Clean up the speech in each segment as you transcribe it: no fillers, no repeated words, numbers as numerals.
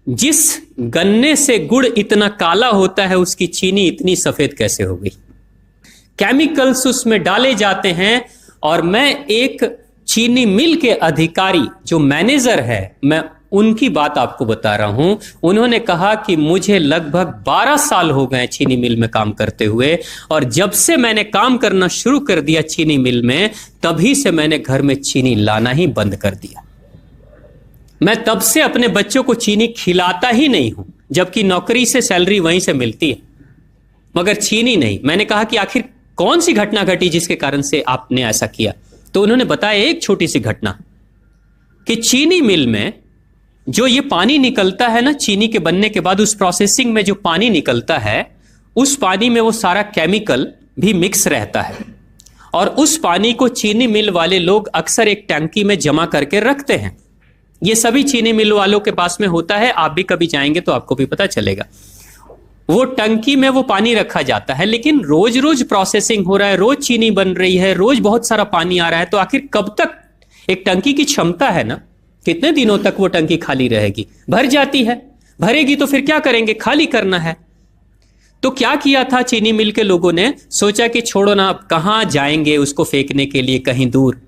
जिस गन्ने से गुड़ इतना काला होता है उसकी चीनी इतनी सफेद कैसे हो गई। केमिकल्स उसमें डाले जाते हैं। और मैं एक चीनी मिल के अधिकारी जो मैनेजर है, मैं उनकी बात आपको बता रहा हूं। उन्होंने कहा कि मुझे लगभग 12 साल हो गए चीनी मिल में काम करते हुए, और जब से मैंने काम करना शुरू कर दिया चीनी मिल में, तभी से मैंने घर में चीनी लाना ही बंद कर दिया। मैं तब से अपने बच्चों को चीनी खिलाता ही नहीं हूं, जबकि नौकरी से सैलरी वहीं से मिलती है, मगर चीनी नहीं। मैंने कहा कि आखिर कौन सी घटना घटी जिसके कारण से आपने ऐसा किया। तो उन्होंने बताया एक छोटी सी घटना कि चीनी मिल में जो ये पानी निकलता है ना, चीनी के बनने के बाद उस प्रोसेसिंग में जो पानी निकलता है, उस पानी में वो सारा केमिकल भी मिक्स रहता है, और उस पानी को चीनी मिल वाले लोग अक्सर एक टंकी में जमा करके रखते हैं। ये सभी चीनी मिल वालों के पास में होता है, आप भी कभी जाएंगे तो आपको भी पता चलेगा। वो टंकी में वो पानी रखा जाता है, लेकिन रोज रोज प्रोसेसिंग हो रहा है, रोज चीनी बन रही है, रोज बहुत सारा पानी आ रहा है, तो आखिर कब तक एक टंकी की क्षमता है ना, कितने दिनों तक वो टंकी खाली रहेगी। भर जाती है, भरेगी तो फिर क्या करेंगे, खाली करना है। तो क्या किया था चीनी मिल के लोगों ने, सोचा कि छोड़ो ना, अब कहां जाएंगे उसको फेंकने के लिए कहीं दूर,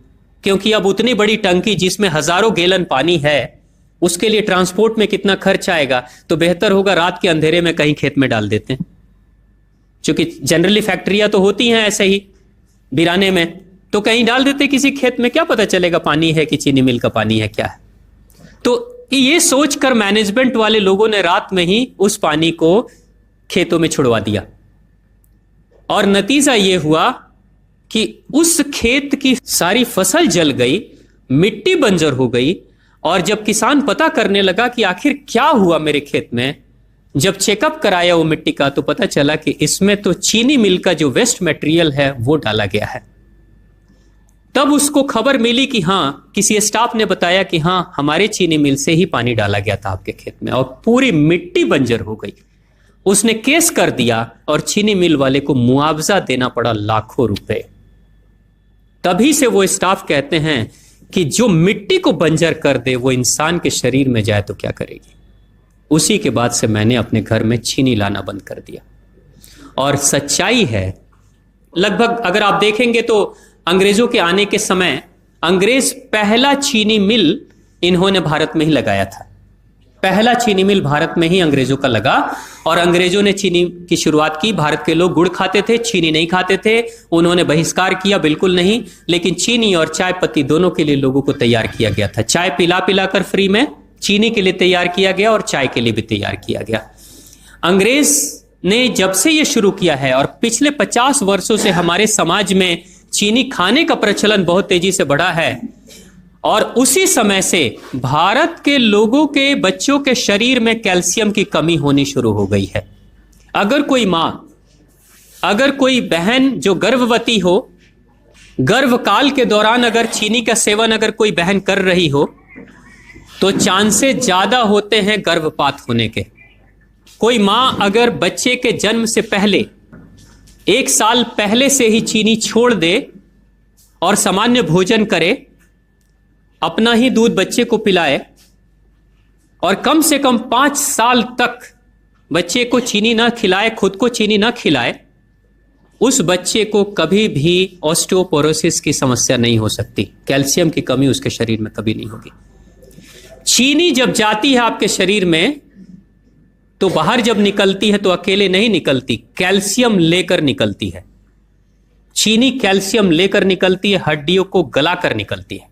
क्योंकि अब उतनी बड़ी टंकी जिसमें हजारों गैलन पानी है, उसके लिए ट्रांसपोर्ट में कितना खर्च आएगा, तो बेहतर होगा रात के अंधेरे में कहीं खेत में डाल देते हैं। क्योंकि जनरली फैक्ट्रियां तो होती हैं ऐसे ही बिराने में, तो कहीं डाल देते किसी खेत में, क्या पता चलेगा पानी है कि चीनी मिल का पानी है क्या है। तो ये सोचकर मैनेजमेंट वाले लोगों ने रात में ही उस पानी को खेतों में छुड़वा दिया, और नतीजा ये हुआ कि उस खेत की सारी फसल जल गई, मिट्टी बंजर हो गई। और जब किसान पता करने लगा कि आखिर क्या हुआ मेरे खेत में, जब चेकअप कराया वो मिट्टी का, तो पता चला कि इसमें तो चीनी मिल का जो वेस्ट मटेरियल है वो डाला गया है। तब उसको खबर मिली कि हां, किसी स्टाफ ने बताया कि हां, हमारे चीनी मिल से ही पानी डाला गया था आपके खेत में, और पूरी मिट्टी बंजर हो गई। उसने केस कर दिया और चीनी मिल वाले को मुआवजा देना पड़ा लाखों रुपए। तभी से वो स्टाफ कहते हैं कि जो मिट्टी को बंजर कर दे वो इंसान के शरीर में जाए तो क्या करेगी। उसी के बाद से मैंने अपने घर में चीनी लाना बंद कर दिया। और सच्चाई है, लगभग अगर आप देखेंगे तो अंग्रेजों के आने के समय अंग्रेज पहला चीनी मिल इन्होंने भारत में ही लगाया था। पहला चीनी मिल भारत में ही अंग्रेजों का लगा, और अंग्रेजों ने चीनी की शुरुआत की। भारत के लोग गुड़ खाते थे, चीनी नहीं खाते थे, उन्होंने बहिष्कार किया, बिल्कुल नहीं। लेकिन चीनी और चाय पत्ती दोनों के लिए लोगों को तैयार किया गया था। चाय पिला पिलाकर फ्री में, चीनी के लिए तैयार किया गया और चाय के लिए भी तैयार किया गया। अंग्रेज ने जब से यह शुरू किया है, और पिछले 50 वर्षों से हमारे समाज में चीनी खाने का प्रचलन बहुत तेजी से बढ़ा है, और उसी समय से भारत के लोगों के बच्चों के शरीर में कैल्शियम की कमी होनी शुरू हो गई है। अगर कोई मां, अगर कोई बहन जो गर्भवती हो, गर्भकाल के दौरान अगर चीनी का सेवन अगर कोई बहन कर रही हो, तो चांसेस ज्यादा होते हैं गर्भपात होने के। कोई मां अगर बच्चे के जन्म से पहले 1 साल पहले से ही चीनी छोड़ दे और सामान्य भोजन करे, अपना ही दूध बच्चे को पिलाए, और कम से कम 5 साल तक बच्चे को चीनी ना खिलाए, खुद को चीनी ना खिलाए, उस बच्चे को कभी भी ऑस्टियोपोरोसिस की समस्या नहीं हो सकती। कैल्शियम की कमी उसके शरीर में कभी नहीं होगी। चीनी जब जाती है आपके शरीर में, तो बाहर जब निकलती है तो अकेले नहीं निकलती, कैल्शियम लेकर निकलती है। चीनी कैल्शियम लेकर निकलती है, हड्डियों को गलाकर निकलती है।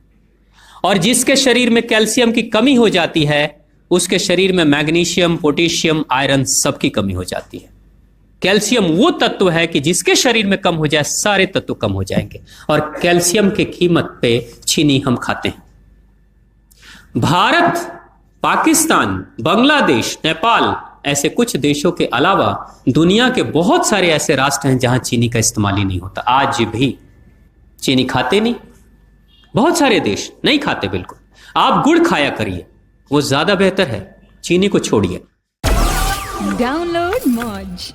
और जिसके शरीर में कैल्शियम की कमी हो जाती है, उसके शरीर में मैग्नीशियम, पोटेशियम, आयरन सबकी कमी हो जाती है। कैल्शियम वो तत्व है कि जिसके शरीर में कम हो जाए, सारे तत्व कम हो जाएंगे। और कैल्शियम की कीमत पे चीनी हम खाते हैं। भारत, पाकिस्तान, बांग्लादेश, नेपाल, ऐसे कुछ देशों के अलावा दुनिया के बहुत सारे ऐसे राष्ट्र हैं जहां चीनी का इस्तेमाल ही नहीं होता। आज भी चीनी खाते नहीं, बहुत सारे देश नहीं खाते बिल्कुल। आप गुड़ खाया करिए, वो ज्यादा बेहतर है, चीनी को छोड़िए। डाउनलोड मौज।